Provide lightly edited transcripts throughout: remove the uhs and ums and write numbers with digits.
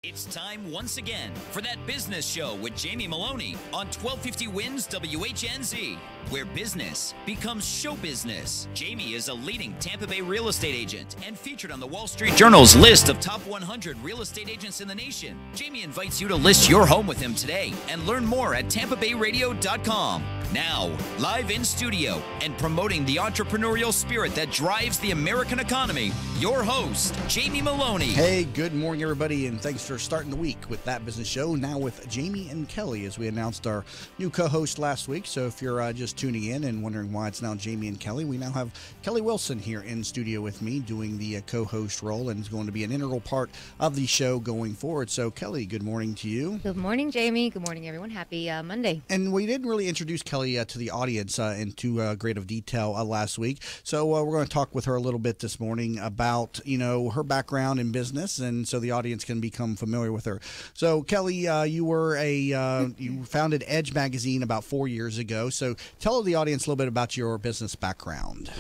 It's time once again for that business show with Jamie Maloney on 1250 Wins WHNZ, where business becomes show business. Jamie is a leading Tampa Bay real estate agent and featured on the Wall Street Journal's list of top 100 real estate agents in the nation. Jamie invites you to list your home with him today and learn more at tampabayradio.com. Now, live in studio and promoting the entrepreneurial spirit that drives the American economy, your host, Jamie Maloney. Hey, good morning, everybody, and thanks for starting the week with That Business Show. Now with Jamie and Kelly, as we announced our new co-host last week. So if you're just tuning in and wondering why it's now Jamie and Kelly, we now have Kelly Wilson here in studio with me doing the co-host role, and is going to be an integral part of the show going forward. So Kelly, good morning to you. Good morning, Jamie. Good morning, everyone. Happy Monday. And we didn't really introduce Kelly to the audience into great of detail last week. So we're going to talk with her a little bit this morning about, her background in business, and so the audience can become familiar with her. So Kelly, you were you founded Edge Magazine about 4 years ago. So tell the audience a little bit about your business background.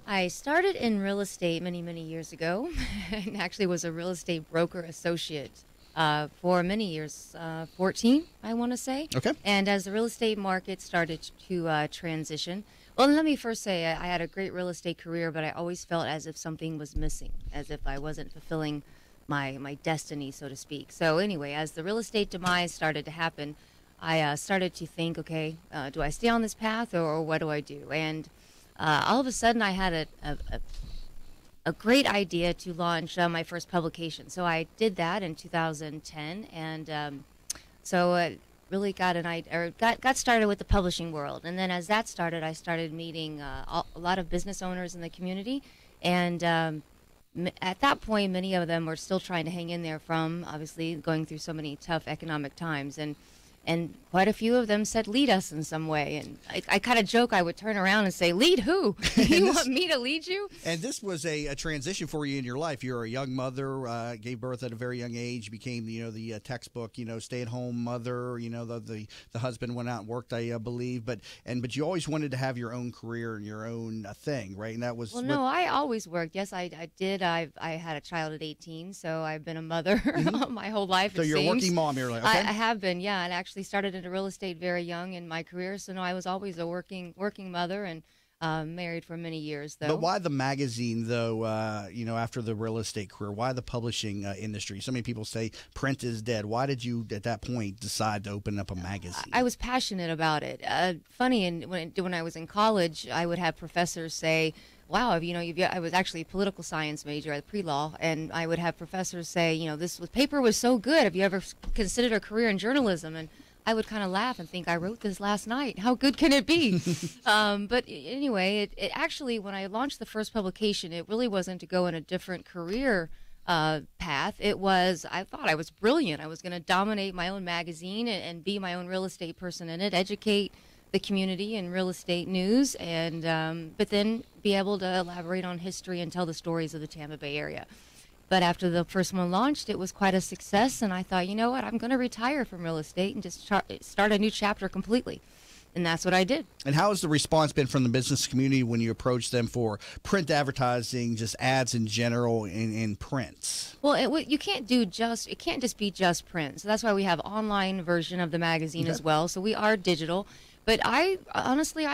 I started in real estate many, many years ago, and actually was a real estate broker associate for many years, 14, I want to say. Okay. And as the real estate market started to transition, well, let me first say I had a great real estate career, but I always felt as if something was missing, as if I wasn't fulfilling my destiny, so to speak. So anyway, as the real estate demise started to happen, I started to think, okay, do I stay on this path or what do I do? And all of a sudden I had a great idea to launch my first publication. So I did that in 2010, and really got started with the publishing world. And then as that started, I started meeting a lot of business owners in the community, and at that point, many of them were still trying to hang in there from obviously going through so many tough economic times, and quite a few of them said, lead us in some way. And I kind of joke, I would turn around and say, lead who? You want me to lead you? And this was a transition for you in your life. You're a young mother, gave birth at a very young age, became, the textbook, stay-at-home mother. The husband went out and worked, I believe. But you always wanted to have your own career and your own thing, right? And that was... Well, no, I always worked. Yes, I did. I had a child at 18, so I've been a mother my whole life, So you're a working mom, you're like, okay. I have been, yeah. And actually started into real estate very young in my career, so no, I was always a working mother, and married for many years, though. But why the magazine, though, after the real estate career? Why the publishing industry? So many people say print is dead. Why did you, at that point, decide to open up a magazine? I was passionate about it. Funny, and when I was in college, I would have professors say, wow, I was actually a political science major at pre-law, and I would have professors say, this paper was so good. Have you ever considered a career in journalism? And I would kind of laugh and think, I wrote this last night. How good can it be? But anyway, it actually, when I launched the first publication, it really wasn't to go in a different career path. It was, I thought I was brilliant. I was going to dominate my own magazine and be my own real estate person in it, educate the community in real estate news, and but then be able to elaborate on history and tell the stories of the Tampa Bay area. But after the first one launched, it was quite a success, and I thought, you know what, I'm going to retire from real estate and just start a new chapter completely. And that's what I did. And how has the response been from the business community when you approach them for print advertising, just ads in general in print? Well, it can't just be just print. So that's why we have online version of the magazine as well. So we are digital. But I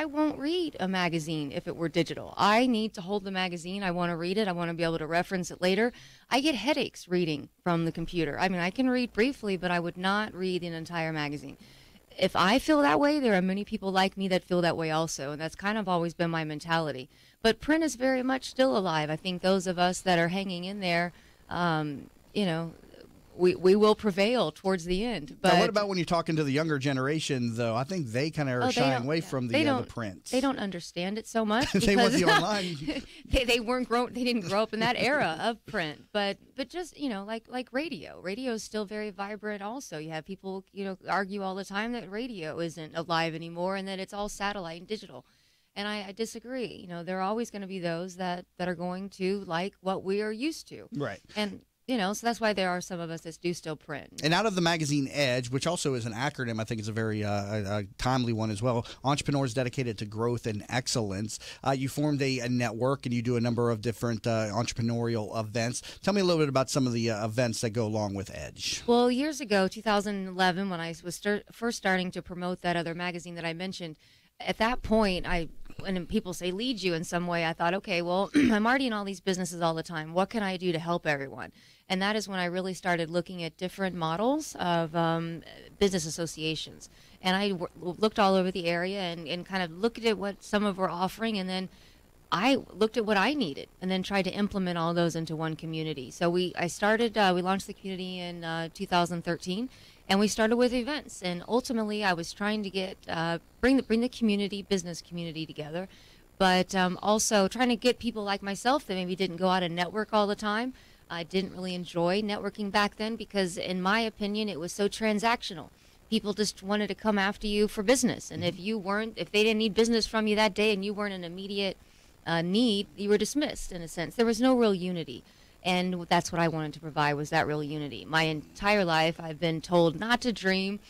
won't read a magazine if it were digital. I need to hold the magazine. I want to read it. I want to be able to reference it later. I get headaches reading from the computer. I mean, I can read briefly, but I would not read an entire magazine. If I feel that way, there are many people like me that feel that way also, and that's kind of always been my mentality. But print is very much still alive. I think those of us that are hanging in there, we will prevail towards the end. But now, what about when you're talking to the younger generation, though? I think they kind of are shying away from the print. They don't understand it so much. They want the online. They didn't grow up in that era of print. But just, like radio. Radio is still very vibrant also. You have people, argue all the time that radio isn't alive anymore and that it's all satellite and digital. And I disagree. There are always going to be those that are going to like what we are used to. Right. And So that's why there are some of us that do still print. And out of the magazine Edge, which also is an acronym, I think it's a very timely one as well, Entrepreneurs Dedicated to Growth and Excellence. You formed a network, and you do a number of different entrepreneurial events. Tell me a little bit about some of the events that go along with Edge. Well, years ago, 2011, when I was first starting to promote that other magazine that I mentioned, at that point, when people say lead you in some way, I thought, okay, well, I'm already in all these businesses all the time. What can I do to help everyone? And that is when I really started looking at different models of business associations. And I looked all over the area and kind of looked at what some of were offering, and then I looked at what I needed and then tried to implement all those into one community. So we launched the community in 2013, and we started with events. And ultimately, I was trying to get bring the business community together, but also trying to get people like myself that maybe didn't go out and network all the time. I didn't really enjoy networking back then because, in my opinion, it was so transactional. People just wanted to come after you for business, and if they didn't need business from you that day and you weren't an immediate need, you were dismissed in a sense. There was no real unity, and that's what I wanted to provide, was that real unity. My entire life, I've been told not to dream.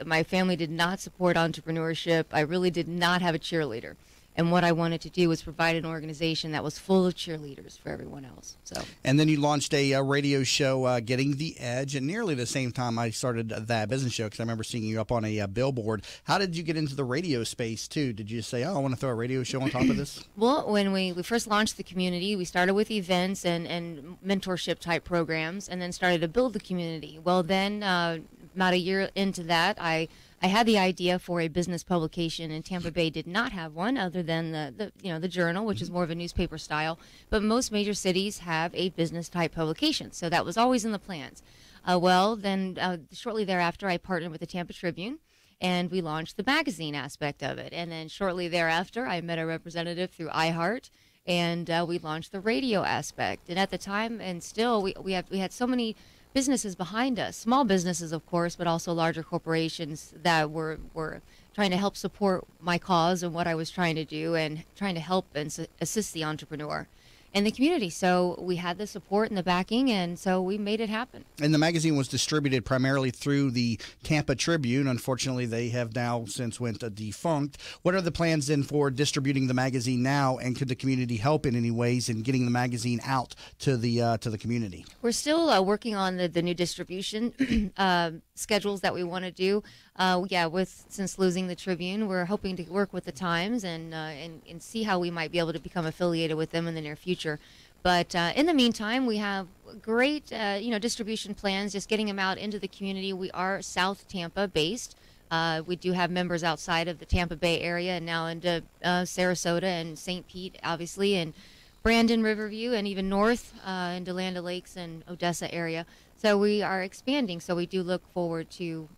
My family did not support entrepreneurship. I really did not have a cheerleader. And what I wanted to do was provide an organization that was full of cheerleaders for everyone else. And then you launched a radio show, Getting the Edge, and nearly the same time I started that business show, because I remember seeing you up on a billboard. How did you get into the radio space, too? Did you say, I want to throw a radio show on top of this? Well, when we first launched the community, we started with events and mentorship-type programs, and then started to build the community. Well, then, about a year into that, I had the idea for a business publication, and Tampa Bay did not have one other than the Journal, which is more of a newspaper style. But most major cities have a business type publication, so that was always in the plans. Then shortly thereafter, I partnered with the Tampa Tribune, and we launched the magazine aspect of it. And then shortly thereafter, I met a representative through iHeart, and we launched the radio aspect. And at the time, and still, we had so many businesses behind us, small businesses, of course, but also larger corporations that were trying to help support my cause and what I was trying to do, and trying to help and assist the entrepreneur and the community. So we had the support and the backing, and so we made it happen. And the magazine was distributed primarily through the Tampa Tribune. Unfortunately, they have now since went defunct. What are the plans then for distributing the magazine now, and could the community help in any ways in getting the magazine out to the community? We're still working on the new distribution schedules that we want to do. Since losing the Tribune, we're hoping to work with the Times and see how we might be able to become affiliated with them in the near future. But in the meantime, we have great distribution plans, just getting them out into the community. We are South Tampa based. We do have members outside of the Tampa Bay area, and now into Sarasota and St. Pete, obviously, and Brandon, Riverview, and even north into Land O'Lakes and Odessa area. So we are expanding. So we do look forward to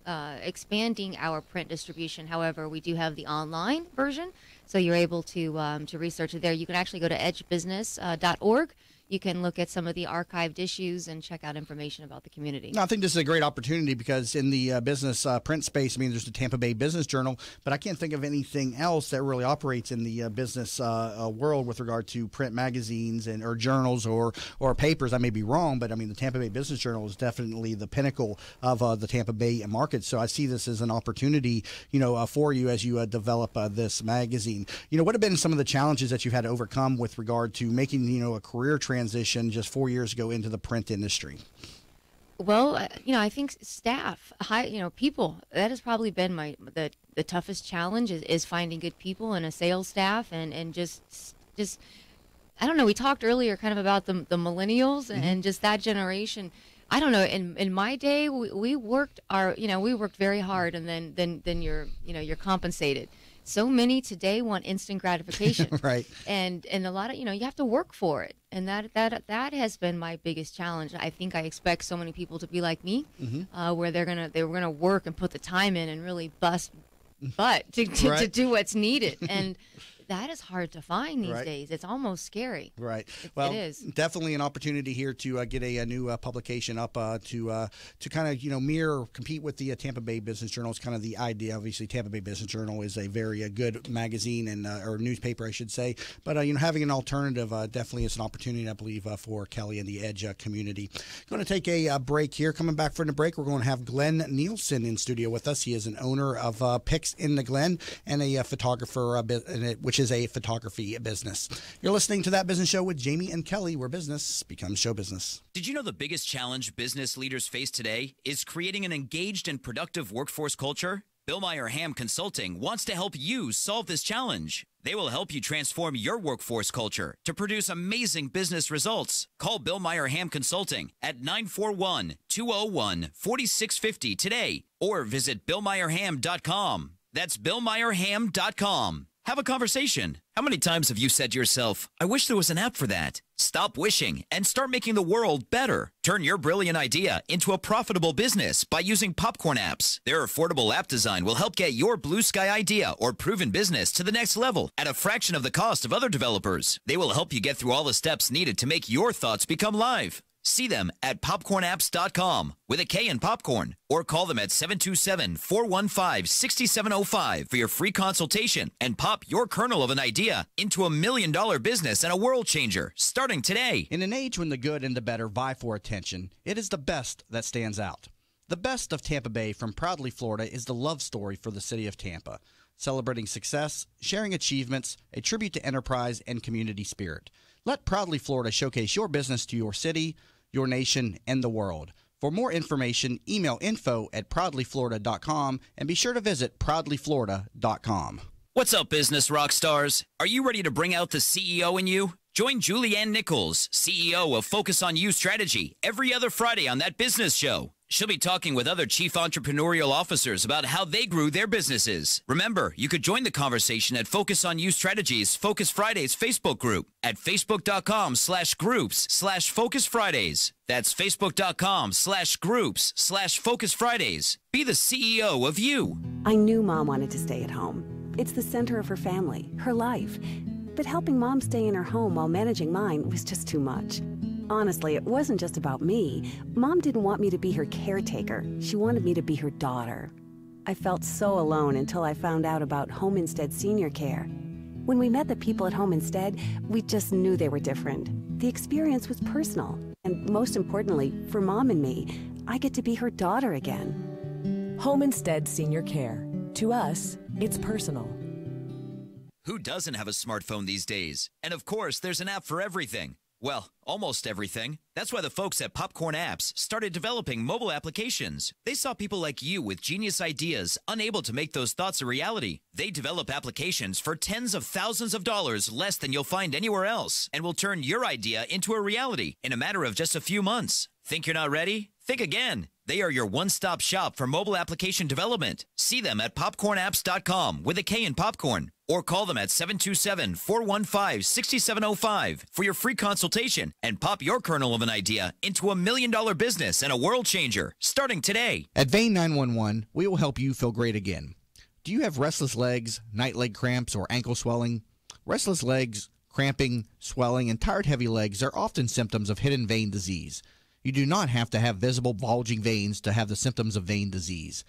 expanding our print distribution. However, we do have the online version, so you're able to research it there. You can actually go to edgebusiness.org. You can look at some of the archived issues and check out information about the community. No, I think this is a great opportunity because in the business print space, I mean, there's the Tampa Bay Business Journal, but I can't think of anything else that really operates in the business world with regard to print magazines or journals or papers. I may be wrong, but I mean, the Tampa Bay Business Journal is definitely the pinnacle of the Tampa Bay market. So I see this as an opportunity, for you as you develop this magazine. What have been some of the challenges that you've had to overcome with regard to making, a career transition just 4 years ago into the print industry? Well, I think staff, people, that has probably been the toughest challenge is finding good people and a sales staff and just I don't know. We talked earlier kind of about the millennials and just that generation. I don't know. In my day, we worked very hard, and then you're compensated. So many today want instant gratification, right? And a lot of you have to work for it, and that has been my biggest challenge. I think I expect so many people to be like me, where they were gonna work and put the time in and really bust butt to do what's needed, and that is hard to find these days. It's almost scary. Right. It is. Definitely an opportunity here to get a new publication up to kind of compete with the Tampa Bay Business Journal. It's kind of the idea. Obviously, Tampa Bay Business Journal is a very good magazine and or newspaper, I should say. But having an alternative definitely is an opportunity, I believe, for Kelly and the Edge community. Going to take a break here. Coming back from the break, we're going to have Glenn Nielsen in studio with us. He is an owner of Picks in the Glen and a photographer, which is a photography business. You're listening to That Business Show with Jamie and Kelly, where business becomes show business. Did you know the biggest challenge business leaders face today is creating an engaged and productive workforce culture? Bill Meyer Ham Consulting wants to help you solve this challenge. They will help you transform your workforce culture to produce amazing business results. Call Bill Meyer Ham Consulting at 941-201-4650 today or visit BillMeyerHam.com. That's BillMeyerHam.com. Have a conversation. How many times have you said to yourself, I wish there was an app for that? Stop wishing and start making the world better. Turn your brilliant idea into a profitable business by using Popcorn apps. Their affordable app design will help get your blue sky idea or proven business to the next level at a fraction of the cost of other developers. They will help you get through all the steps needed to make your thoughts become live. See them at popcornapps.com with a K in popcorn or call them at 727-415-6705 for your free consultation and pop your kernel of an idea into $1 million business and a world changer starting today. In an age when the good and the better vie for attention, it is the best that stands out. The best of Tampa Bay from Proudly Florida is the love story for the city of Tampa, celebrating success, sharing achievements, a tribute to enterprise and community spirit. Let Proudly Florida showcase your business to your city, your nation, and the world. For more information, email info@proudlyflorida.com and be sure to visit proudlyflorida.com. What's up, business rock stars? Are you ready to bring out the CEO in you? Join Julianne Nichols, CEO of Focus on You Strategy, every other Friday on That Business Show. She'll be talking with other chief entrepreneurial officers about how they grew their businesses. Remember, you could join the conversation at Focus on You Strategies Focus Fridays Facebook group at facebook.com/groups/Focus Fridays. That's facebook.com/groups/Focus Fridays. Be the CEO of you. I knew Mom wanted to stay at home. It's the center of her family, her life. But helping Mom stay in her home while managing mine was just too much. Honestly, it wasn't just about me. Mom didn't want me to be her caretaker. She wanted me to be her daughter. I felt so alone until I found out about Home Instead Senior Care. When we met the people at Home Instead, we just knew they were different. The experience was personal. And most importantly, for Mom and me, I get to be her daughter again. Home Instead Senior Care. To us, it's personal. Who doesn't have a smartphone these days? And of course, there's an app for everything. Well, almost everything. That's why the folks at Popcorn Apps started developing mobile applications. They saw people like you with genius ideas, unable to make those thoughts a reality. They develop applications for tens of thousands of dollars less than you'll find anywhere else, and will turn your idea into a reality in a matter of just a few months. Think you're not ready? Think again. They are your one-stop shop for mobile application development. See them at popcornapps.com with a K in popcorn. Or call them at 727-415-6705 for your free consultation and pop your kernel of an idea into $1 million business and a world changer starting today. At Vein 911, we will help you feel great again. Do you have restless legs, night leg cramps, or ankle swelling? Restless legs, cramping, swelling, and tired heavy legs are often symptoms of hidden vein disease. You do not have to have visible bulging veins to have the symptoms of vein disease.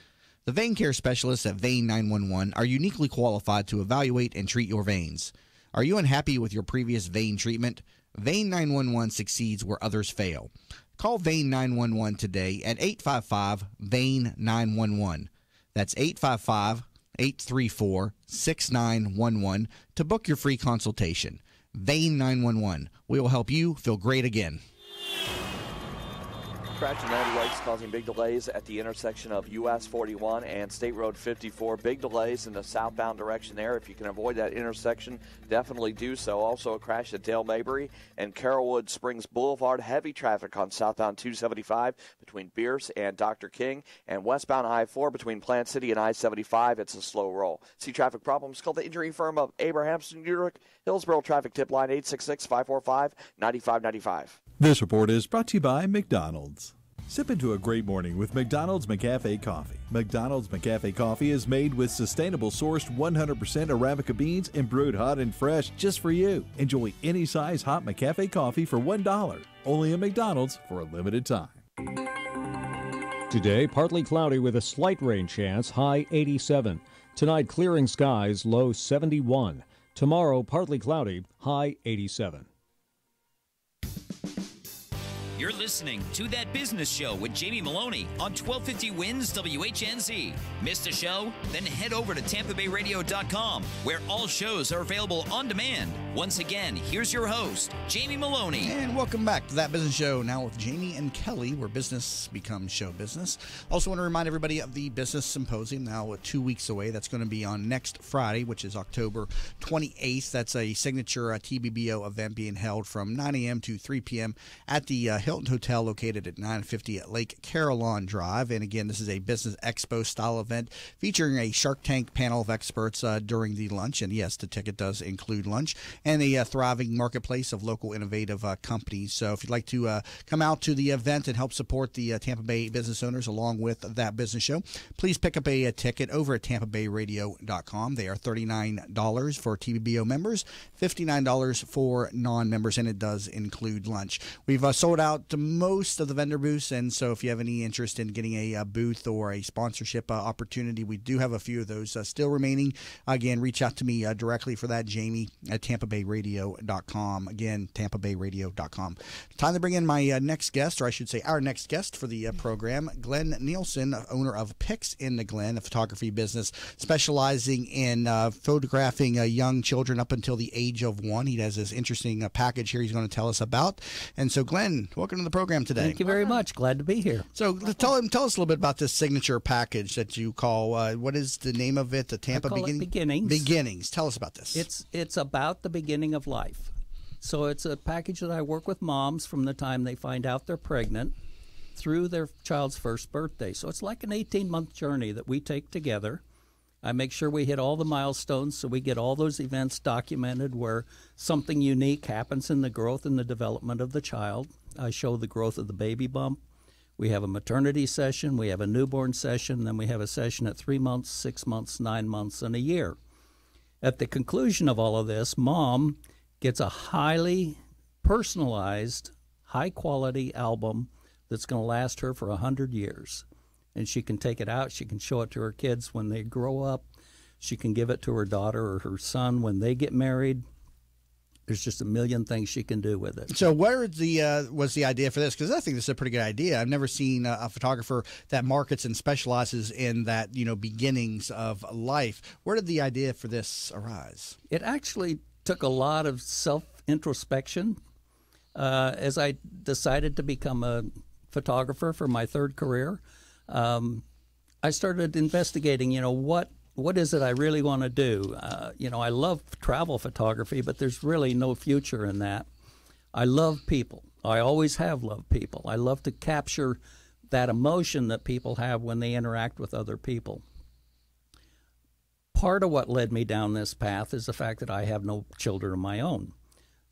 The vein care specialists at Vein 911 are uniquely qualified to evaluate and treat your veins. Are you unhappy with your previous vein treatment? Vein 911 succeeds where others fail. Call Vein 911 today at 855-VEIN-911. That's 855-834-6911 to book your free consultation. Vein 911. We will help you feel great again. Crash in Land Lakes causing big delays at the intersection of US 41 and State Road 54. Big delays in the southbound direction there. If you can avoid that intersection, definitely do so. Also a crash at Dale Mabry and Carrollwood Springs Boulevard. Heavy traffic on southbound 275 between Bierce and Dr. King. And westbound I-4 between Plant City and I-75. It's a slow roll. See traffic problems? Call the injury firm of Abrahamson, Urich, Hillsborough Traffic Tip Line 866-545-9595. This report is brought to you by McDonald's. Sip into a great morning with McDonald's McCafe Coffee. McDonald's McCafe Coffee is made with sustainable sourced 100% Arabica beans and brewed hot and fresh just for you. Enjoy any size hot McCafe coffee for $1. Only at McDonald's for a limited time. Today, partly cloudy with a slight rain chance, high 87. Tonight, clearing skies, low 71. Tomorrow, partly cloudy, high 87. You're listening to That Business Show with Jamie Maloney on 1250 Wins WHNZ. Missed a show? Then head over to TampaBayRadio.com, where all shows are available on demand. Once again, here's your host, Jamie Maloney. And welcome back to That Business Show, now with Jamie and Kelly, where business becomes show business. Also want to remind everybody of the Business Symposium, now 2 weeks away. That's going to be on next Friday, which is October 28th. That's a signature TBBO event being held from 9 a.m. to 3 p.m. at the Hilton Hotel located at 950 at Lake Carillon Drive. And again, this is a business expo style event featuring a Shark Tank panel of experts during the lunch. And yes, the ticket does include lunch, and a thriving marketplace of local innovative companies. So if you'd like to come out to the event and help support the Tampa Bay business owners along with That Business Show, please pick up a ticket over at TampaBayRadio.com. They are $39 for TBBO members, $59 for non-members, and it does include lunch. We've sold out to most of the vendor booths, and so if you have any interest in getting a booth or a sponsorship opportunity, we do have a few of those still remaining. Again, reach out to me directly for that, Jamie at TampaBayRadio.com. Again, TampaBayRadio.com. Time to bring in my next guest, or I should say our next guest for the program, Glenn Nielsen, owner of Pics in the Glen, a photography business specializing in photographing young children up until the age of 1. He has this interesting package here he's going to tell us about. And so, Glenn, welcome to the program today. Thank you very much. Glad to be here. So tell us a little bit about this signature package that you call, what is the name of it? The Tampa Beginnings. Beginnings. Tell us about this. It's about the beginning of life. So it's a package that I work with moms from the time they find out they're pregnant through their child's first birthday. So it's like an 18-month journey that we take together. I make sure we hit all the milestones so we get all those events documented where something unique happens in the growth and the development of the child. I show the growth of the baby bump. We have a maternity session, we have a newborn session, then we have a session at 3 months, 6 months, 9 months, and a year. At the conclusion of all of this, mom gets a highly personalized, high-quality album that's going to last her for 100 years. And she can take it out, she can show it to her kids when they grow up, she can give it to her daughter or her son when they get married. There's just a million things she can do with it. So where was the idea for this? Because I think this is a pretty good idea. I've never seen a photographer that markets and specializes in that, beginnings of life. Where did the idea for this arise? It actually took a lot of self-introspection. As I decided to become a photographer for my third career, I started investigating, what is it I really want to do? I love travel photography, but there's really no future in that. I love people. I always have loved people. I love to capture that emotion that people have when they interact with other people. Part of what led me down this path is the fact that I have no children of my own.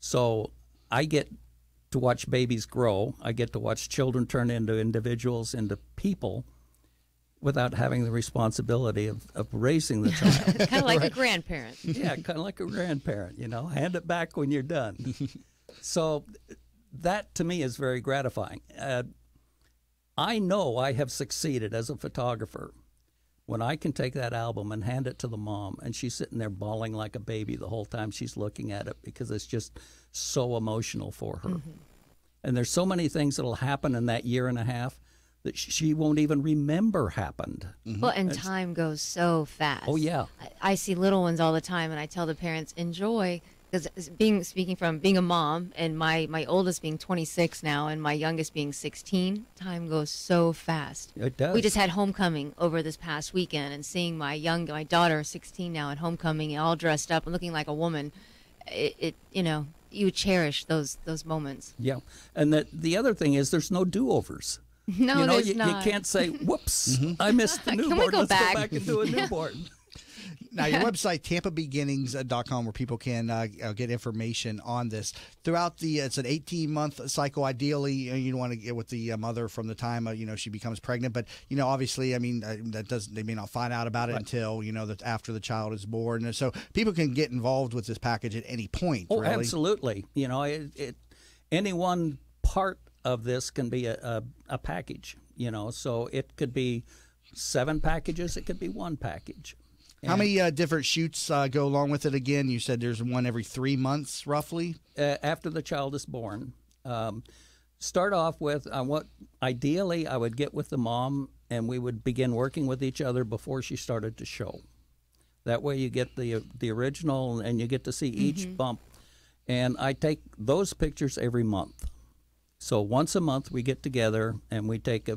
So I get to watch babies grow. I get to watch children turn into individuals, into people, without having the responsibility of raising the child. Kind of like a grandparent. Yeah, kind of like a grandparent, hand it back when you're done. So that, to me, is very gratifying. I know I have succeeded as a photographer when I can take that album and hand it to the mom, and she's sitting there bawling like a baby the whole time she's looking at it because it's just so emotional for her. Mm-hmm. And there's so many things that'll happen in that year and a half that she won't even remember happened. Mm-hmm. Well, and time goes so fast. Oh, yeah. I see little ones all the time, and I tell the parents, enjoy, because speaking from being a mom, and my oldest being 26 now, and my youngest being 16, time goes so fast. It does. We just had homecoming over this past weekend, and seeing my daughter, 16 now, at homecoming, all dressed up and looking like a woman, you cherish those moments. Yeah, and the other thing is there's no do-overs. No, there's not. You can't say, whoops, I missed the newborn. Can we go Let's back? Go back and do a newborn. Now, your website, tampabeginnings.com, where people can get information on this. Throughout it's an 18-month cycle. Ideally, you want to get with the mother from the time she becomes pregnant. But obviously, I mean, they may not find out about it until that after the child is born. And so people can get involved with this package at any point. Oh, really. Absolutely. Any one part of this can be a package. So it could be 7 packages. It could be 1 package. How many different shoots go along with it again? You said there's one every 3 months, roughly? After the child is born. Start off with ideally I would get with the mom and we would begin working with each other before she started to show. That way you get the original and you get to see each bump. And I take those pictures every month. So once a month we get together and we take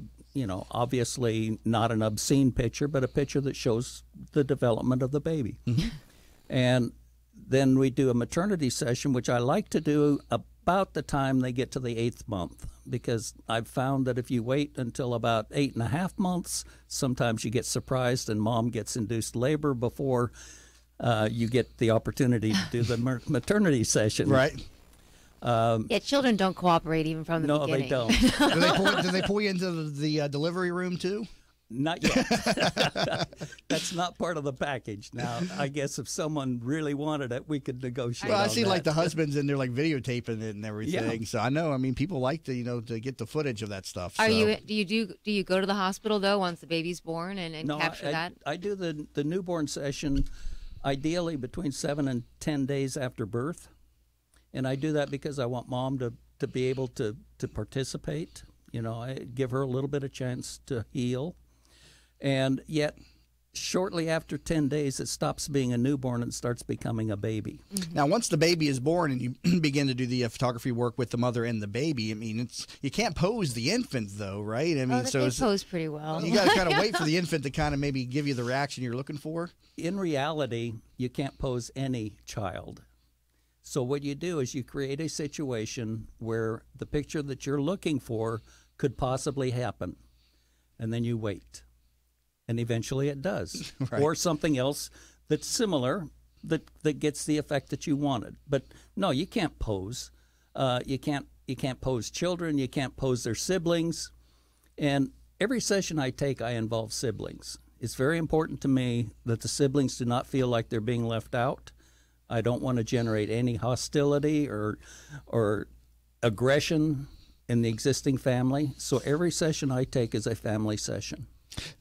obviously not an obscene picture, but a picture that shows the development of the baby. And then we do a maternity session, which I like to do about the time they get to the 8th month, because I've found that if you wait until about 8.5 months, sometimes you get surprised and mom gets induced labor before you get the opportunity to do the maternity session. Right. Children don't cooperate even from the beginning. No, they don't. Do they pull you into the delivery room too? Not yet. That's not part of the package. Now, I guess if someone really wanted it, we could negotiate. Well, I see that. like the husbands in there like videotaping it and everything. Yeah. So I know. I mean, people like to to get the footage of that stuff. Do you go to the hospital though once the baby's born and capture that? I do the newborn session, ideally between 7 and 10 days after birth. And I do that because I want mom to be able to participate. I give her a little bit of chance to heal. And yet, shortly after 10 days, it stops being a newborn and starts becoming a baby. Now, once the baby is born and you begin to do the photography work with the mother and the baby, I mean, you can't pose the infant, though, right? I mean, they pose pretty well. You got to kind of wait for the infant to kind of maybe give you the reaction you're looking for. In reality, you can't pose any child. So what you do is you create a situation where the picture that you're looking for could possibly happen, and then you wait. And eventually it does. Right. Or something else that's similar that gets the effect that you wanted. But no, you can't pose. You can't pose children. You can't pose their siblings. And every session I take, I involve siblings. It's very important to me that the siblings do not feel like they're being left out. I don't want to generate any hostility or aggression in the existing family. So every session I take is a family session.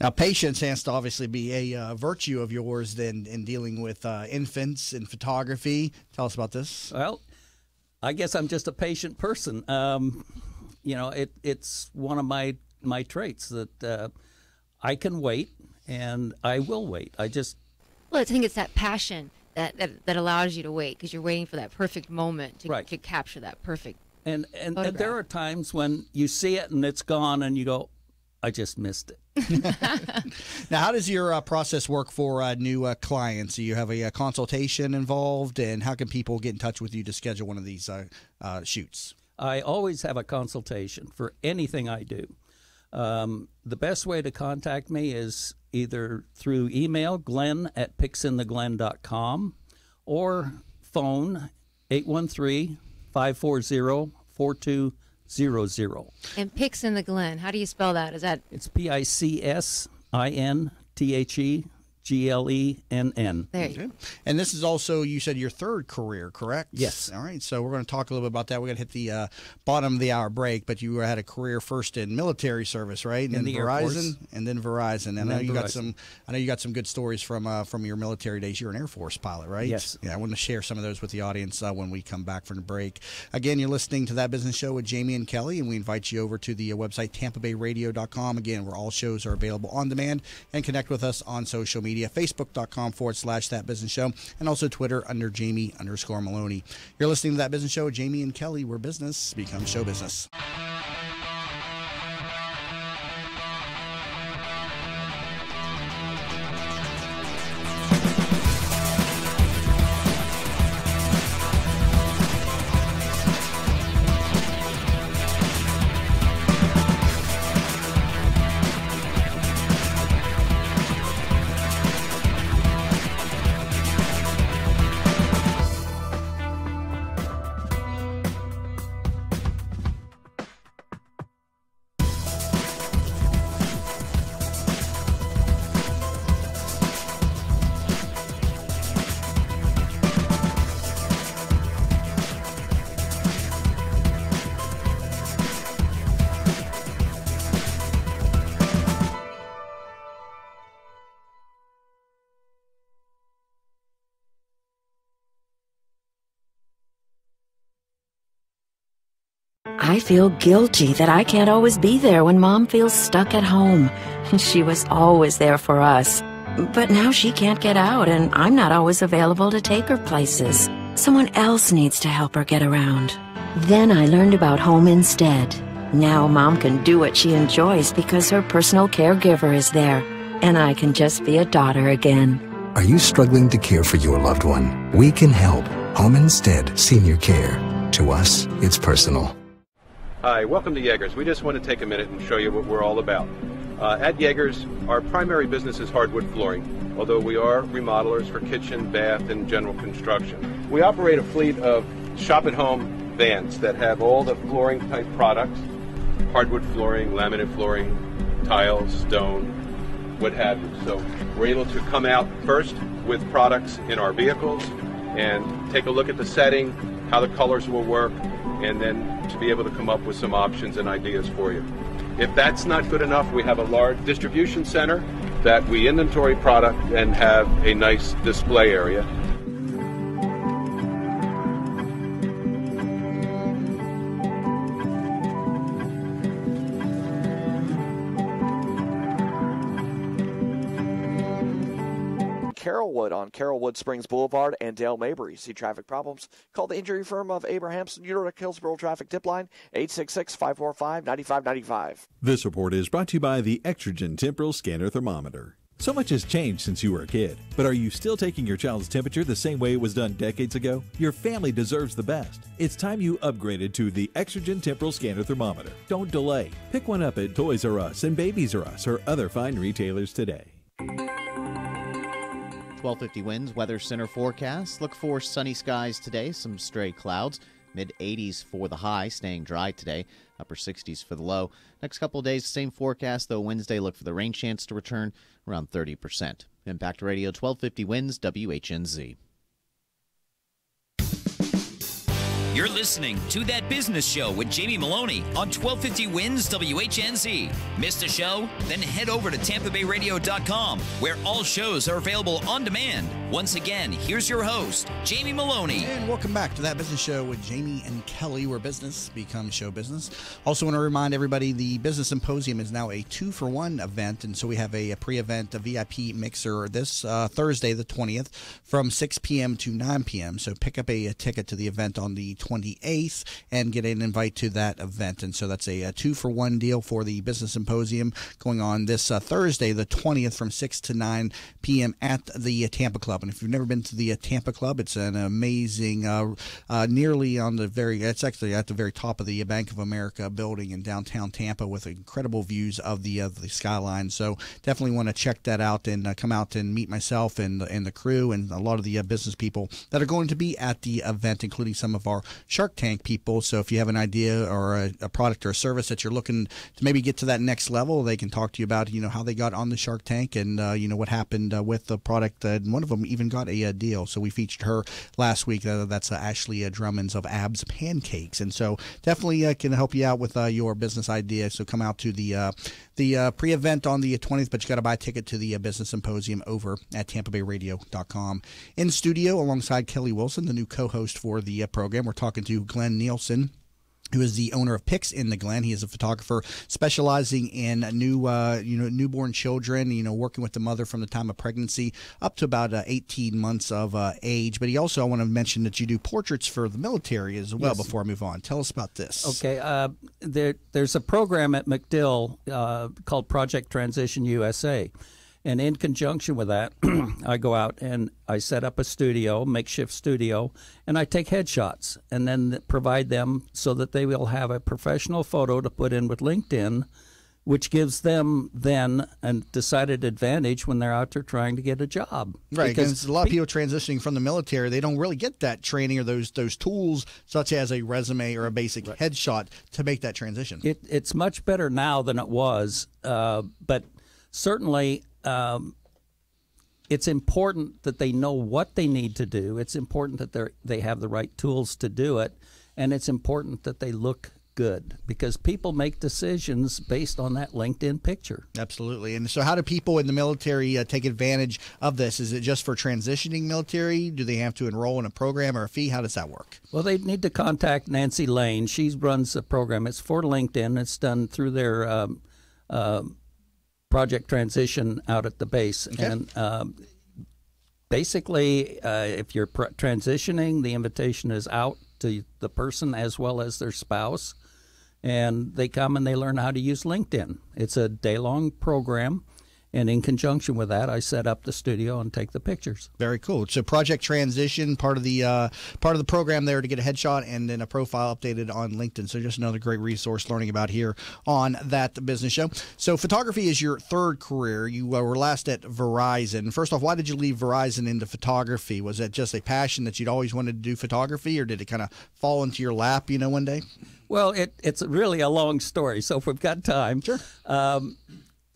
Now, patience has to obviously be a virtue of yours then in dealing with infants and photography. Tell us about this. Well, I guess I'm just a patient person. It's one of my traits that I can wait, and I will wait. Well, I think it's that passion that allows you to wait, because you're waiting for that perfect moment to capture that perfect and there are times when you see it and it's gone, and you go, I just missed it. Now, how does your process work for new clients? Do you have a consultation involved, and how can people get in touch with you to schedule one of these shoots? I always have a consultation for anything I do. The best way to contact me is either through email, glenn@picsintheglen.com, or phone 813-540-4200. And Pics in the Glen, how do you spell that? It's PICSINTHEGLENN. There you go. And this is also, you said, your third career, correct? Yes. All right. So we're going to talk a little bit about that. We're going to hit the bottom of the hour break, but you had a career first in military service, right? And in the Air Force. And then Verizon. I know you got some good stories from your military days. You're an Air Force pilot, right? Yes. Yeah, I want to share some of those with the audience when we come back from the break. Again, you're listening to That Business Show with Jamie and Kelly, and we invite you over to the website tampabayradio.com, again, where all shows are available on demand, and connect with us on social media, facebook.com/That Business Show, and also Twitter under Jamie_Maloney. You're listening to That Business Show with Jamie and Kelly, where business becomes show business. I feel guilty that I can't always be there when Mom feels stuck at home. She was always there for us. But now she can't get out, and I'm not always available to take her places. Someone else needs to help her get around. Then I learned about Home Instead. Now Mom can do what she enjoys because her personal caregiver is there, and I can just be a daughter again. Are you struggling to care for your loved one? We can help. Home Instead Senior Care. To us, it's personal. Hi, welcome to Yeager's. We just want to take a minute and show you what we're all about. At Yeager's, our primary business is hardwood flooring, although we are remodelers for kitchen, bath, and general construction. We operate a fleet of shop-at-home vans that have all the flooring-type products, hardwood flooring, laminate flooring, tiles, stone, what have you. So we're able to come out first with products in our vehicles and take a look at the setting, how the colors will work, and then to be able to come up with some options and ideas for you. If that's not good enough, we have a large distribution center that we inventory product and have a nice display area. Carrollwood on Carrollwood Springs Boulevard and Dale Mabry. See traffic problems? Call the injury firm of Abrahamson Utica Hillsborough Traffic Tip Line, 866-545-9595. This report is brought to you by the Extragen Temporal Scanner Thermometer. So much has changed since you were a kid, but are you still taking your child's temperature the same way it was done decades ago? Your family deserves the best. It's time you upgraded to the Extragen Temporal Scanner Thermometer. Don't delay. Pick one up at Toys R Us and Babies R Us or other fine retailers today. 1250 winds, weather center forecast. Look for sunny skies today, some stray clouds. Mid-80s for the high, staying dry today. Upper 60s for the low. Next couple of days, same forecast, though Wednesday, look for the rain chance to return around 30%. Impact Radio 1250 winds, WHNZ. You're listening to That Business Show with Jamie Maloney on 1250 Wins WHNZ. Missed a show? Then head over to TampaBayRadio.com, where all shows are available on demand. Once again, here's your host, Jamie Maloney. And welcome back to That Business Show with Jamie and Kelly, where business becomes show business. Also want to remind everybody the Business Symposium is now a 2-for-1 event, and so we have a pre-event, a VIP mixer this Thursday, the 20th, from 6 p.m. to 9 p.m. So pick up a ticket to the event on the 28th and get an invite to that event. And so that's a 2-for-1 deal for the Business Symposium going on this Thursday, the 20th, from 6 to 9 p.m. at the Tampa Club. And if you've never been to the Tampa Club, it's an amazing, nearly on the it's actually at the very top of the Bank of America building in downtown Tampa with incredible views of the skyline. So definitely want to check that out and come out and meet myself and the crew and a lot of the business people that are going to be at the event, including some of our Shark Tank people. So if you have an idea or a product or a service that you're looking to maybe get to that next level, they can talk to you about, how they got on the Shark Tank and, what happened with the product. And one of them even got a deal. So we featured her last week. That's Ashley Drummond's of Abs Pancakes. And so definitely can help you out with your business idea. So come out to the pre-event on the 20th, but you got to buy a ticket to the Business Symposium over at TampaBayRadio.com. In studio alongside Kelly Wilson, the new co-host for the program, we're talking to Glenn Nielsen, who is the owner of Pics in the Glen. He is a photographer specializing in newborn children, working with the mother from the time of pregnancy up to about 18 months of age. But he also, I want to mention that you do portraits for the military as well. Yes. Before I move on. Tell us about this. Okay. There's a program at MacDill called Project Transition USA. And in conjunction with that, I go out and I set up a studio, makeshift studio, and I take headshots and then provide them so that they will have a professional photo to put in with LinkedIn, which gives them then a decided advantage when they're out there trying to get a job. Right, because a lot of people transitioning from the military, they don't really get that training or those tools such as a resume or a basic headshot to make that transition. It's much better now than it was, but certainly it's important that they know what they need to do. It's important that they have the right tools to do it, and it's important that they look good because people make decisions based on that LinkedIn picture. Absolutely. And so how do people in the military take advantage of this? Is it just for transitioning military? Do they have to enroll in a program or a fee? How does that work? Well, they need to contact Nancy Lane. She runs the program. It's for LinkedIn. It's done through their Project Transition out at the base. Okay. And basically, if you're transitioning, the invitation is out to the person as well as their spouse. And they come and they learn how to use LinkedIn. It's a day-long program. And in conjunction with that, I set up the studio and take the pictures. Very cool. So Project Transition, part of the program there to get a headshot and then a profile updated on LinkedIn. So just another great resource learning about here on That Business Show. So photography is your third career. You were last at Verizon. First off, why did you leave Verizon into photography? Was that just a passion that you'd always wanted to do photography, or did it kind of fall into your lap, one day? Well, it's really a long story. So if we've got time. Sure.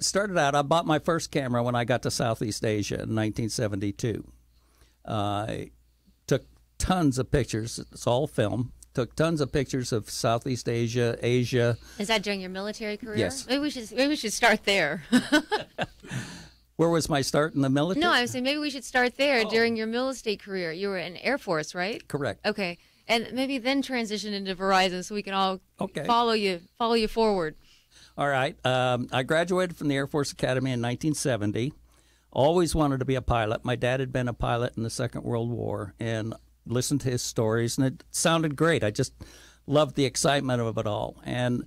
Started out, I bought my first camera when I got to Southeast Asia in 1972. I took tons of pictures. It's all film. Took tons of pictures of Southeast Asia, Asia. Is that during your military career? Yes. Maybe we should start there. Where was my start in the military? No, I was saying maybe we should start there during your military career. You were in Air Force, right? Correct. Okay. And maybe then transition into Verizon so we can all follow you forward. All right. I graduated from the Air Force Academy in 1970. Always wanted to be a pilot. My dad had been a pilot in the Second World War and listened to his stories, and it sounded great. I just loved the excitement of it all. And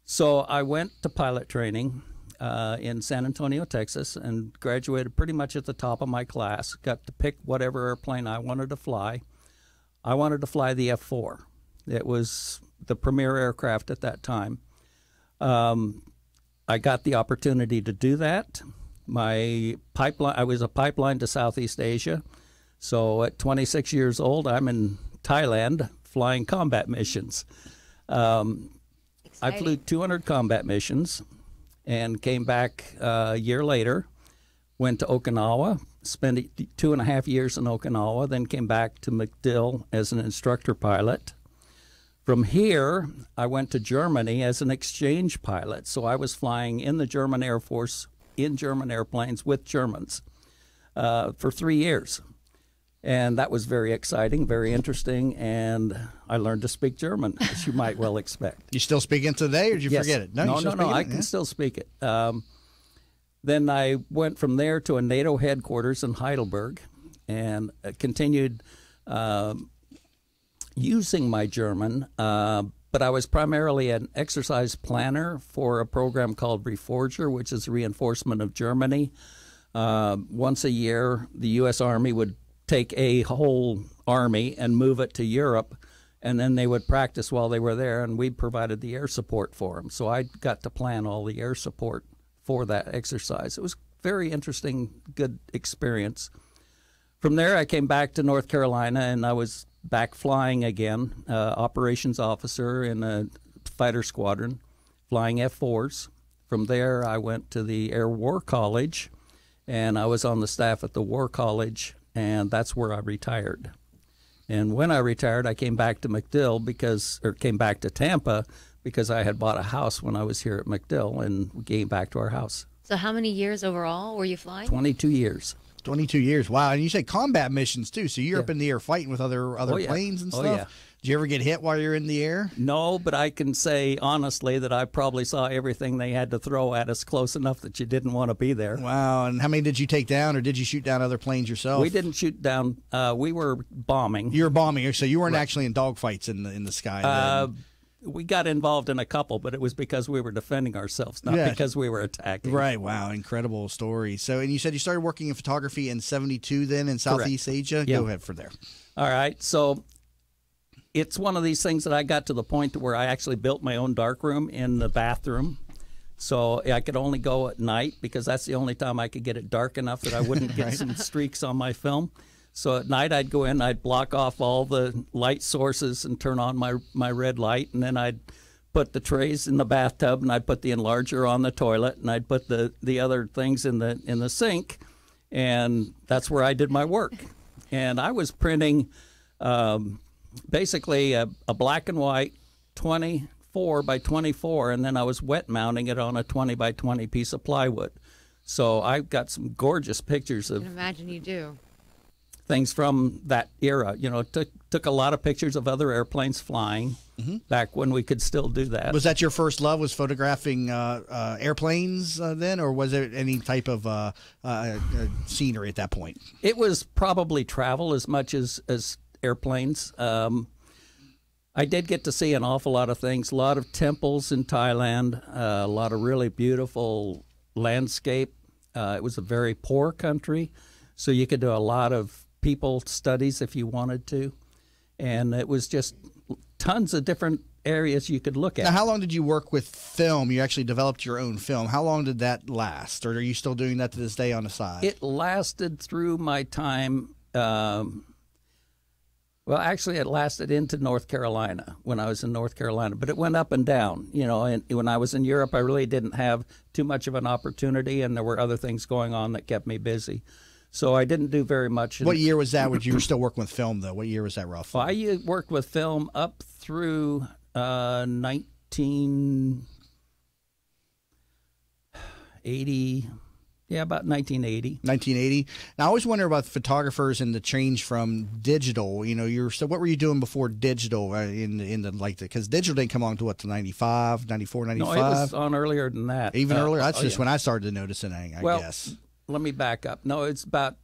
so I went to pilot training in San Antonio, Texas, and graduated pretty much at the top of my class. Got to pick whatever airplane I wanted to fly. I wanted to fly the F-4. It was the premier aircraft at that time. I got the opportunity to do that. I was a pipeline to Southeast Asia. So at 26 years old, I'm in Thailand flying combat missions. I flew 200 combat missions and came back a year later, went to Okinawa, spent 2.5 years in Okinawa, then came back to MacDill as an instructor pilot. From here, I went to Germany as an exchange pilot. So I was flying in the German Air Force, in German airplanes with Germans for 3 years. And that was very exciting, very interesting, and I learned to speak German, as you might well expect. You still speak it today, or did you forget it? No, I can still speak it. Then I went from there to a NATO headquarters in Heidelberg and continued using my German, but I was primarily an exercise planner for a program called Reforger, which is reinforcement of Germany. Once a year, the U.S. Army would take a whole army and move it to Europe, and then they would practice while they were there, and we provided the air support for them. So I got to plan all the air support for that exercise. It was very interesting, good experience. From there, I came back to North Carolina, and I was back flying again, operations officer in a fighter squadron, flying F-4s. From there, I went to the Air War College, and I was on the staff at the War College, and that's where I retired. And when I retired, I came back to MacDill came back to Tampa because I had bought a house when I was here at MacDill, and we came back to our house. So how many years overall were you flying? 22 years. 22 years. Wow. And you say combat missions, too. So you're up in the air fighting with other planes and stuff? Oh, yeah. Did you ever get hit while you're in the air? No, but I can say honestly that I probably saw everything they had to throw at us close enough that you didn't want to be there. Wow. And how many did you take down, or did you shoot down other planes yourself? We didn't shoot down. We were bombing. You were bombing, so you weren't actually in dogfights in the sky then. We got involved in a couple, but it was because we were defending ourselves, not because we were attacking. Right. Wow. Incredible story. So, and you said you started working in photography in 72 then in Southeast Asia? Yeah. Go ahead for there. All right. So it's one of these things that I got to the point to where I actually built my own darkroom in the bathroom. So I could only go at night because that's the only time I could get it dark enough that I wouldn't get some streaks on my film. So at night I'd go in, I'd block off all the light sources and turn on my red light, and then I'd put the trays in the bathtub, and I'd put the enlarger on the toilet, and I'd put the other things in the sink, and that's where I did my work. And I was printing basically a black and white 20, 24 by 24, and then I was wet mounting it on a 20 by 20 piece of plywood. So I've got some gorgeous pictures of I can imagine you do. things from that era. You know, took a lot of pictures of other airplanes flying back when we could still do that. Was that your first love, was photographing airplanes then, or was it any type of scenery at that point? It was probably travel as much as airplanes. I did get to see an awful lot of things, a lot of temples in Thailand, a lot of really beautiful landscape. It was a very poor country, so you could do a lot of people studies if you wanted to. And it was just tons of different areas you could look at. Now, how long did you work with film? You actually developed your own film. How long did that last? Or are you still doing that to this day on the side? It lasted through my time. Well, actually, it lasted into North Carolina when I was in North Carolina, but it went up and down. You know, and when I was in Europe, I really didn't have too much of an opportunity, and there were other things going on that kept me busy. So I didn't do very much. What year was that when you were still working with film, though? What year was that, roughly? Well, I worked with film up through 1980. Yeah, about 1980. 1980. Now, I always wonder about photographers and the change from digital. You know, so what were you doing before digital because digital didn't come on to what, to 95, 94, 95? No, it was on earlier than that. Even earlier? That's just when I started to notice it, I guess. Let me back up. No, it's about,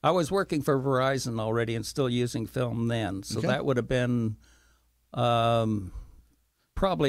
I was working for Verizon already and still using film then. So that would have been probably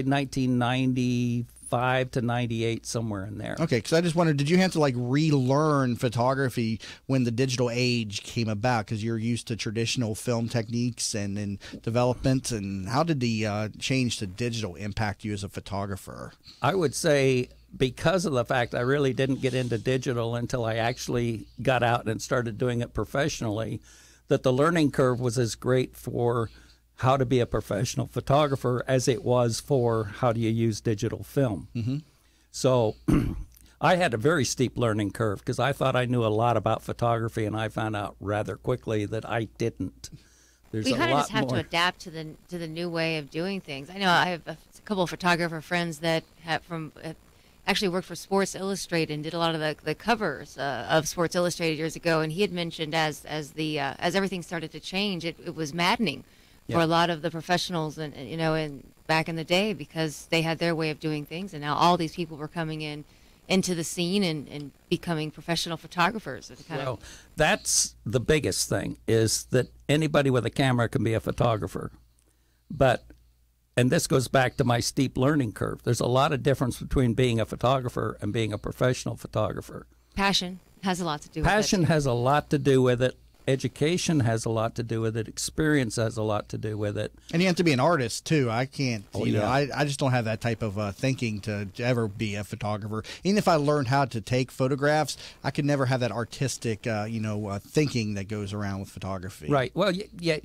1995 to 98, somewhere in there. Okay, because I just wondered, did you have to like relearn photography when the digital age came about? Because you're used to traditional film techniques and development. And how did the change to digital impact you as a photographer? I would say, because of the fact I really didn't get into digital until I actually got out and started doing it professionally, that the learning curve was as great for how to be a professional photographer as it was for how do you use digital film. So I had a very steep learning curve because I thought I knew a lot about photography, and I found out rather quickly that I didn't. We kind of just have to adapt to the new way of doing things. I know I have a couple of photographer friends that have actually worked for Sports Illustrated and did a lot of the covers of Sports Illustrated years ago. And he had mentioned as everything started to change, it was maddening for a lot of the professionals and back in the day, because they had their way of doing things, and now all these people were coming into the scene and becoming professional photographers. That's the biggest thing, is that anybody with a camera can be a photographer. And this goes back to my steep learning curve. There's a lot of difference between being a photographer and being a professional photographer. Passion has a lot to do with it. Passion has a lot to do with it. Education has a lot to do with it. Experience has a lot to do with it. And you have to be an artist, too. I can't, I just don't have that type of thinking to ever be a photographer. Even if I learned how to take photographs, I could never have that artistic, thinking that goes around with photography. Right. Well, you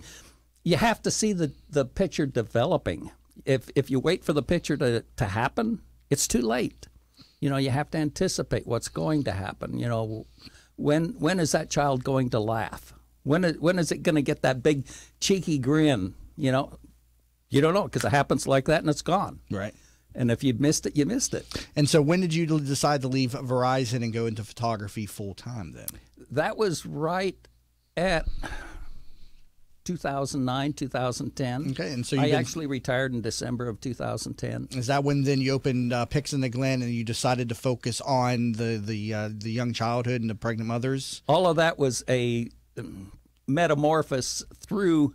have to see the picture developing. If you wait for the picture to happen, it's too late. You know, you have to anticipate what's going to happen. You know, when is that child going to laugh? When is it going to get that big cheeky grin? You know, you don't know, because it happens like that and it's gone. Right. And if you missed it, you missed it. And so when did you decide to leave Verizon and go into photography full time then? That was right at 2009, 2010. Okay, and so I actually retired in December of 2010. Is that when then you opened Picks in the Glen and you decided to focus on the young childhood and the pregnant mothers? All of that was a metamorphosis through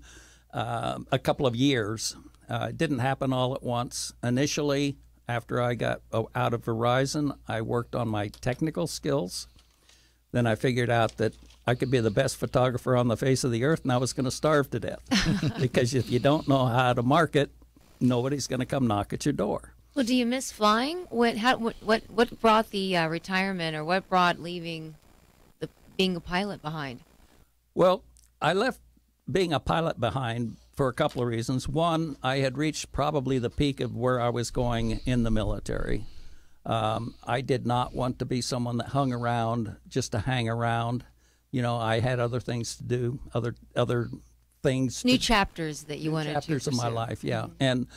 a couple of years. It didn't happen all at once. Initially, after I got out of Verizon, I worked on my technical skills. Then I figured out that I could be the best photographer on the face of the earth, and I was going to starve to death. Because if you don't know how to market, nobody's going to come knock at your door. Well, do you miss flying? What brought the retirement, or what brought leaving being a pilot behind? Well, I left being a pilot behind for a couple of reasons. One, I had reached probably the peak of where I was going in the military. I did not want to be someone that hung around just to hang around. You know, I had other things to do, other things. New chapters that you wanted to pursue. Chapters of my life, yeah. And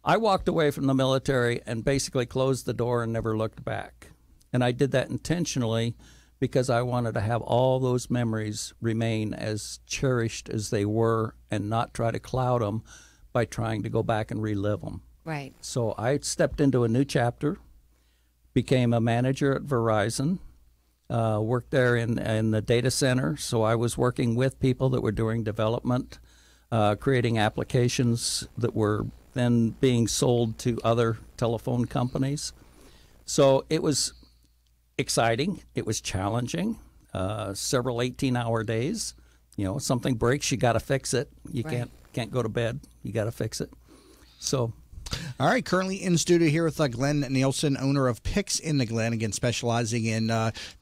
I walked away from the military and basically closed the door and never looked back. And I did that intentionally because I wanted to have all those memories remain as cherished as they were and not try to cloud them by trying to go back and relive them. Right. So I stepped into a new chapter, became a manager at Verizon, worked there in the data center. So I was working with people that were doing development, creating applications that were then being sold to other telephone companies. So it was exciting. It was challenging. Several 18-hour days. You know, something breaks, you got to fix it. You can't go to bed. You got to fix it. So. All right, currently in studio here with Glenn Nielsen, owner of Pics in the Glen, again specializing in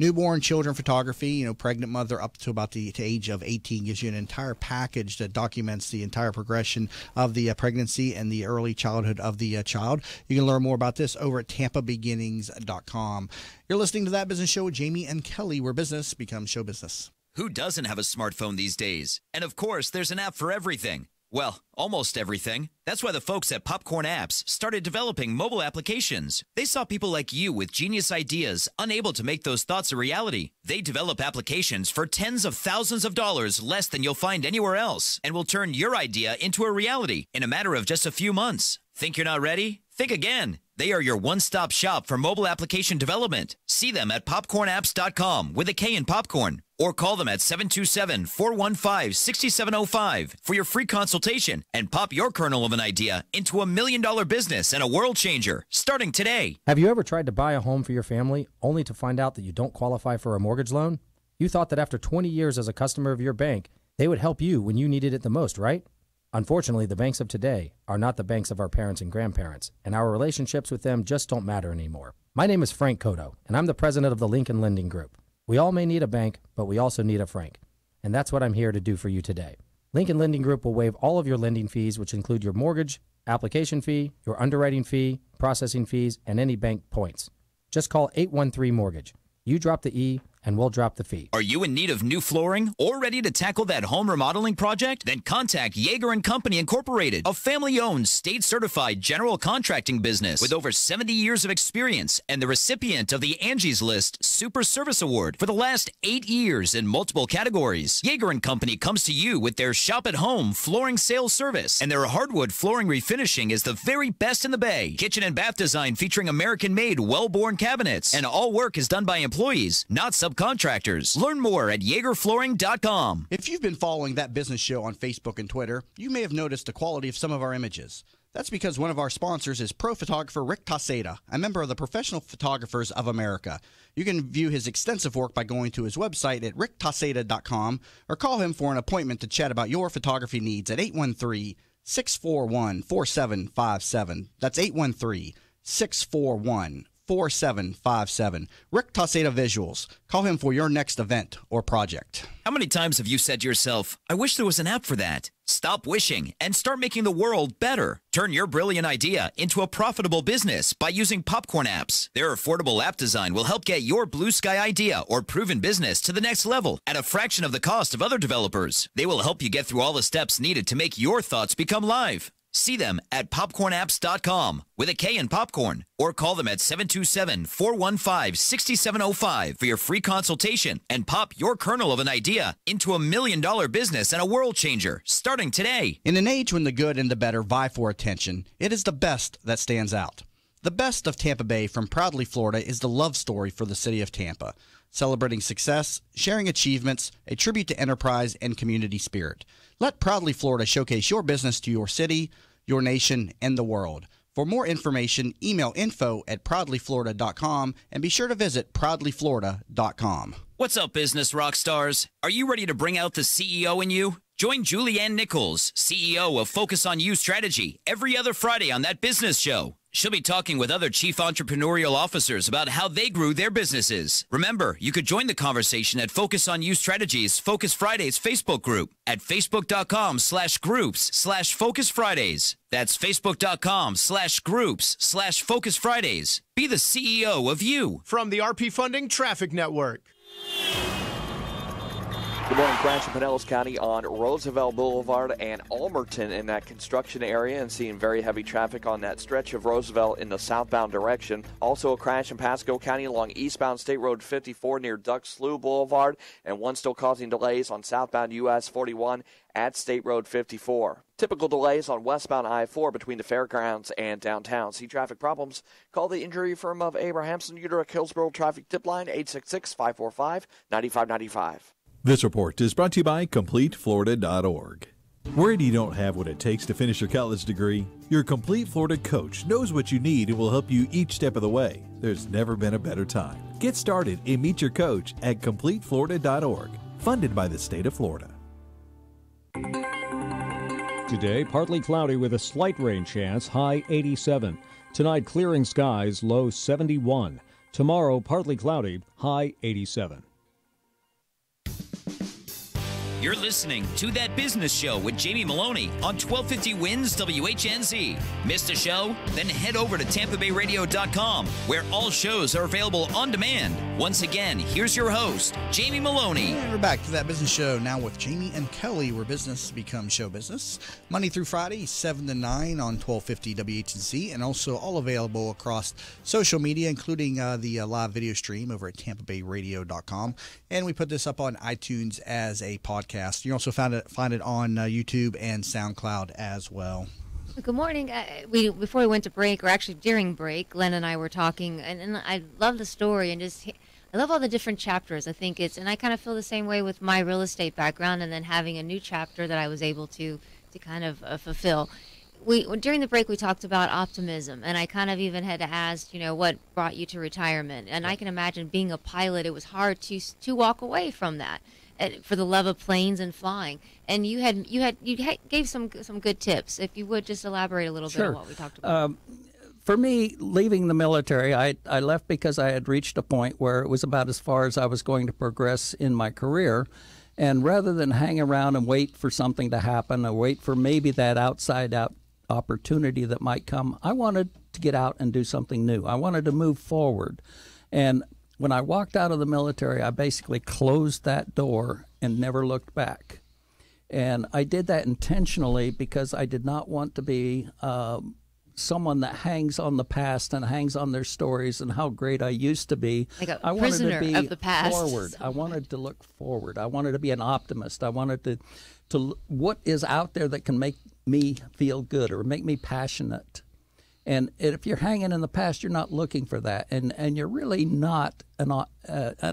newborn children photography. You know, pregnant mother up to about the age of 18 gives you an entire package that documents the entire progression of the pregnancy and the early childhood of the child. You can learn more about this over at TampaBeginnings.com. You're listening to That Business Show with Jamie and Kelly, where business becomes show business. Who doesn't have a smartphone these days? And of course, there's an app for everything. Well, almost everything. That's why the folks at Popcorn Apps started developing mobile applications. They saw people like you with genius ideas, unable to make those thoughts a reality. They develop applications for tens of thousands of dollars less than you'll find anywhere else, and will turn your idea into a reality in a matter of just a few months. Think you're not ready? Think again. They are your one-stop shop for mobile application development. See them at popcornapps.com with a K in popcorn, or call them at 727-415-6705 for your free consultation and pop your kernel of an idea into $1 million business and a world changer starting today. Have you ever tried to buy a home for your family only to find out that you don't qualify for a mortgage loan? You thought that after 20 years as a customer of your bank, they would help you when you needed it the most, right? Unfortunately, the banks of today are not the banks of our parents and grandparents, and our relationships with them just don't matter anymore. My name is Frank Cotto, and I'm the president of the Lincoln Lending Group. We all may need a bank, but we also need a Frank, and that's what I'm here to do for you today. Lincoln Lending Group will waive all of your lending fees, which include your mortgage, application fee, your underwriting fee, processing fees, and any bank points. Just call 813-MORTGAGE. You drop the E, and we'll drop the fee. Are you in need of new flooring or ready to tackle that home remodeling project? Then contact Yeager & Company Incorporated, a family-owned, state-certified general contracting business with over 70 years of experience and the recipient of the Angie's List Super Service Award for the last 8 years in multiple categories. Yeager & Company comes to you with their shop-at-home flooring sales service, and their hardwood flooring refinishing is the very best in the Bay. Kitchen and bath design featuring American-made, well-born cabinets, and all work is done by employees, not subcontractors. Learn more at YeagerFlooring.com. If you've been following That Business Show on Facebook and Twitter, you may have noticed the quality of some of our images. That's because one of our sponsors is pro photographer Rick Taseda, a member of the Professional Photographers of America. You can view his extensive work by going to his website at ricktaseda.com or call him for an appointment to chat about your photography needs at 813-641-4757. That's 813-641-4757. 4757. Rick Taseda Visuals. Call him for your next event or project. How many times have you said to yourself, I wish there was an app for that? Stop wishing and start making the world better. Turn your brilliant idea into a profitable business by using Popcorn Apps. Their affordable app design will help get your blue sky idea or proven business to the next level at a fraction of the cost of other developers. They will help you get through all the steps needed to make your thoughts become live. See them at popcornapps.com with a K in popcorn, or call them at 727-415-6705 for your free consultation and pop your kernel of an idea into $1 million business and a world changer starting today. In an age when the good and the better vie for attention, it is the best that stands out. The best of Tampa Bay from Proudly Florida is the love story for the city of Tampa, celebrating success, sharing achievements, a tribute to enterprise and community spirit. Let Proudly Florida showcase your business to your city, your nation, and the world. For more information, email info@proudlyflorida.com and be sure to visit proudlyflorida.com. What's up, business rock stars? Are you ready to bring out the CEO in you? Join Julianne Nichols, CEO of Focus on You Strategy, every other Friday on That Business Show. She'll be talking with other chief entrepreneurial officers about how they grew their businesses. Remember, you could join the conversation at Focus on You Strategies Focus Fridays Facebook group at facebook.com/groups/Focus Fridays. That's facebook.com/groups/Focus Fridays. Be the CEO of you. From the RP Funding Traffic Network. Good morning. Crash in Pinellas County on Roosevelt Boulevard and Almerton in that construction area, and seeing very heavy traffic on that stretch of Roosevelt in the southbound direction. Also a crash in Pasco County along eastbound State Road 54 near Duck Slough Boulevard, and one still causing delays on southbound US 41 at State Road 54. Typical delays on westbound I-4 between the fairgrounds and downtown. See traffic problems? Call the injury firm of Abrahamson, Utica, Hillsborough Traffic Tip Line 866-545-9595. This report is brought to you by CompleteFlorida.org. Worried you don't have what it takes to finish your college degree? Your Complete Florida coach knows what you need and will help you each step of the way. There's never been a better time. Get started and meet your coach at CompleteFlorida.org. Funded by the state of Florida. Today, partly cloudy with a slight rain chance, high 87. Tonight, clearing skies, low 71. Tomorrow, partly cloudy, high 87. You're listening to That Business Show with Jamie Maloney on 1250 Wins WHNZ. Missed a show? Then head over to TampaBayRadio.com, where all shows are available on demand. Once again, here's your host, Jamie Maloney. And we're back to That Business Show now with Jamie and Kelly, where business becomes show business. Monday through Friday, 7 to 9 on 1250 WHNZ, and also all available across social media, including the live video stream over at TampaBayRadio.com. And we put this up on iTunes as a podcast. You also find it on YouTube and SoundCloud as well. Good morning. Before we went to break, or actually during break, Glenn and I were talking, and I love the story, and I love all the different chapters. I think and I kind of feel the same way with my real estate background, and then having a new chapter that I was able to kind of fulfill. During the break, we talked about optimism, and I kind of even had to ask, what brought you to retirement? And I can imagine being a pilot, it was hard to walk away from that. For the love of planes and flying, and you gave some good tips. If you would just elaborate a little bit on what we talked about. For me, leaving the military, I left because I had reached a point where it was about as far as I was going to progress in my career, and rather than hang around and wait for something to happen or wait for maybe that outside opportunity that might come, I wanted to get out and do something new. I wanted to move forward, and when I walked out of the military, I basically closed that door and never looked back. And I did that intentionally because I did not want to be someone that hangs on the past and hangs on their stories and how great I used to be. Like a I prisoner wanted to be of the past. Forward. I wanted to look forward. I wanted to be an optimist. I wanted to what is out there that can make me feel good or make me passionate. And if you're hanging in the past, you're not looking for that, and you're really not an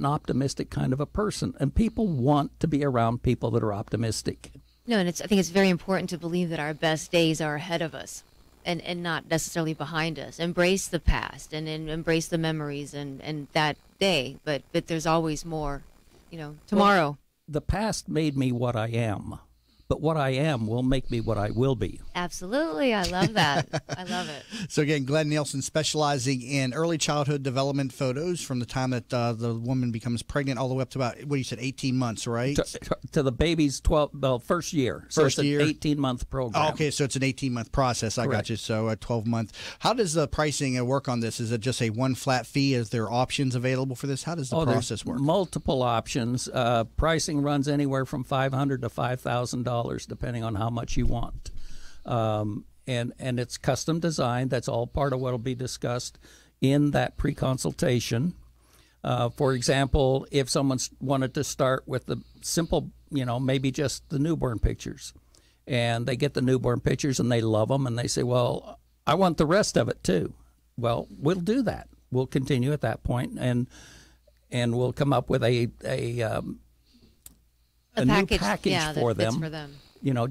optimistic kind of a person. And people want to be around people that are optimistic. No, and I think it's very important to believe that our best days are ahead of us, and not necessarily behind us. Embrace the past and embrace the memories and that day, but there's always more, tomorrow. Well, the past made me what I am. But what I am will make me what I will be. Absolutely. I love that. I love it. So again, Glenn Nielsen specializing in early childhood development photos from the time that the woman becomes pregnant all the way up to about, what you said, 18 months, right? To the baby's first year. So it's an 18-month program. Oh, okay, so it's an 18-month process. I got you. So a 12-month. How does the pricing work on this? Is it just a one flat fee? Is there options available for this? How does the process work? Multiple options. Pricing runs anywhere from $500 to $5,000. Depending on how much you want. And it's custom designed. That's all part of what will be discussed in that pre-consultation. For example, if someone's wanted to start with the simple, maybe just the newborn pictures, and they get the newborn pictures and they love them, and they say, well, I want the rest of it too. Well, we'll do that. We'll continue at that point, and we'll come up with a new package for them. For them.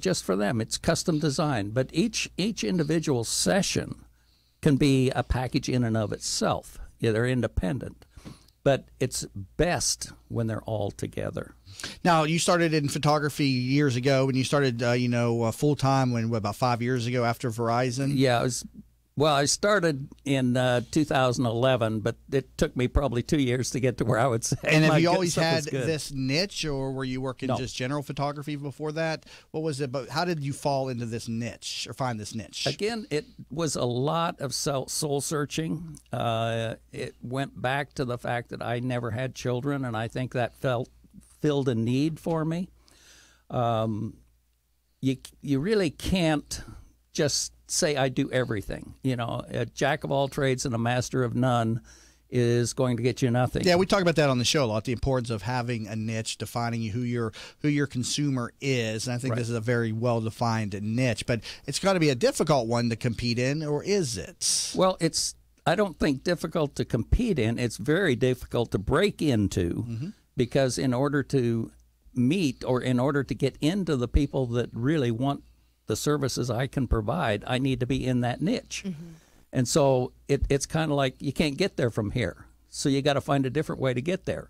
Just for them. It's custom designed. But each individual session can be a package in and of itself. Yeah, they're independent. But it's best when they're all together. Now, you started in photography years ago, and you started, full-time about 5 years ago after Verizon? Yeah, I started in 2011, but it took me probably 2 years to get to where I would say. And have you always had this niche, or were you working just general photography before that? What was it? But how did you fall into this niche or find this niche? Again, it was a lot of soul searching. It went back to the fact that I never had children, and I think that filled a need for me. You really can't just say I do everything. You know, a jack of all trades and a master of none is going to get you nothing. Yeah, we talk about that on the show a lot, the importance of having a niche, defining who your consumer is. And I think this is a very well-defined niche, but it's got to be a difficult one to compete in, or is it? Well, I don't think difficult to compete in. It's very difficult to break into because in order to meet or in order to get into the people that really want the services I can provide, I need to be in that niche. And so it's kind of like you can't get there from here. So you got to find a different way to get there.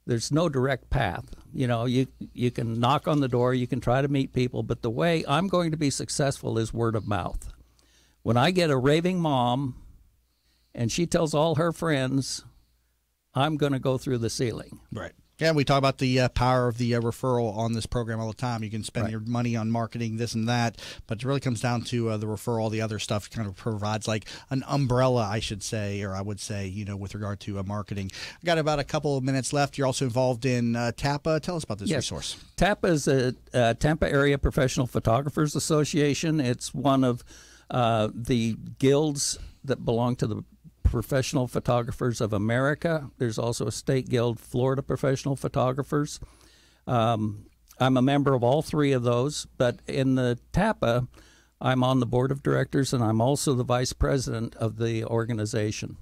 There's no direct path. You know, you can knock on the door, you can try to meet people, but the way I'm going to be successful is word of mouth. When I get a raving mom and she tells all her friends, I'm going to go through the ceiling. Right. Yeah, we talk about the power of the referral on this program all the time. You can spend your money on marketing, this and that, but it really comes down to the referral. The other stuff kind of provides like an umbrella, I should say, or I would say, you know, with regard to marketing. I got about a couple of minutes left. You're also involved in TAPA. Tell us about this resource. TAPA is a Tampa Area Professional Photographers Association. It's one of the guilds that belong to the Professional Photographers of America. There's also a state guild, Florida Professional Photographers. I'm a member of all three of those, but in the TAPA, I'm on the board of directors, and I'm also the vice president of the organization.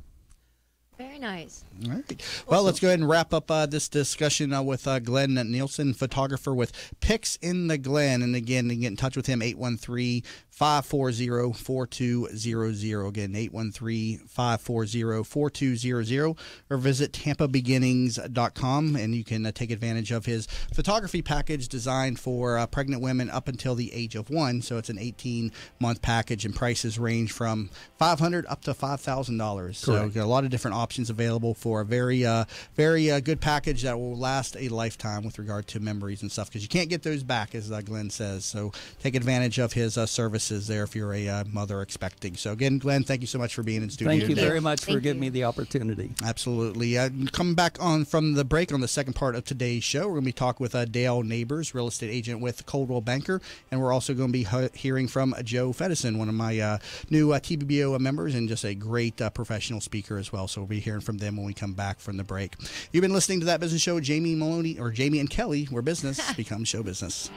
Very nice. All right. Well, let's go ahead and wrap up this discussion with Glenn Nielsen, photographer with Pics in the Glen. And again, you can get in touch with him, 813-540-4200. Again, 813-540-4200. Or visit tampabeginnings.com, and you can take advantage of his photography package designed for pregnant women up until the age of 1. So it's an 18-month package, and prices range from $500 up to $5,000. So we've got a lot of different options available for a very good package that will last a lifetime with regard to memories and stuff, because you can't get those back, as Glenn says. So take advantage of his services there if you're a mother expecting. So again, Glenn, thank you so much for being in studio. Thank you very much for giving me the opportunity. Absolutely. Coming back on from the break on the second part of today's show, we're going to be talking with Dale Neighbors, real estate agent with Coldwell Banker, and we're also going to be hearing from Joe Fedison, one of my new TBBO members, and just a great professional speaker as well. So we'll be hearing from them when we come back from the break. You've been listening to That Business Show, Jamie Maloney, or Jamie and Kelly, where business becomes show business.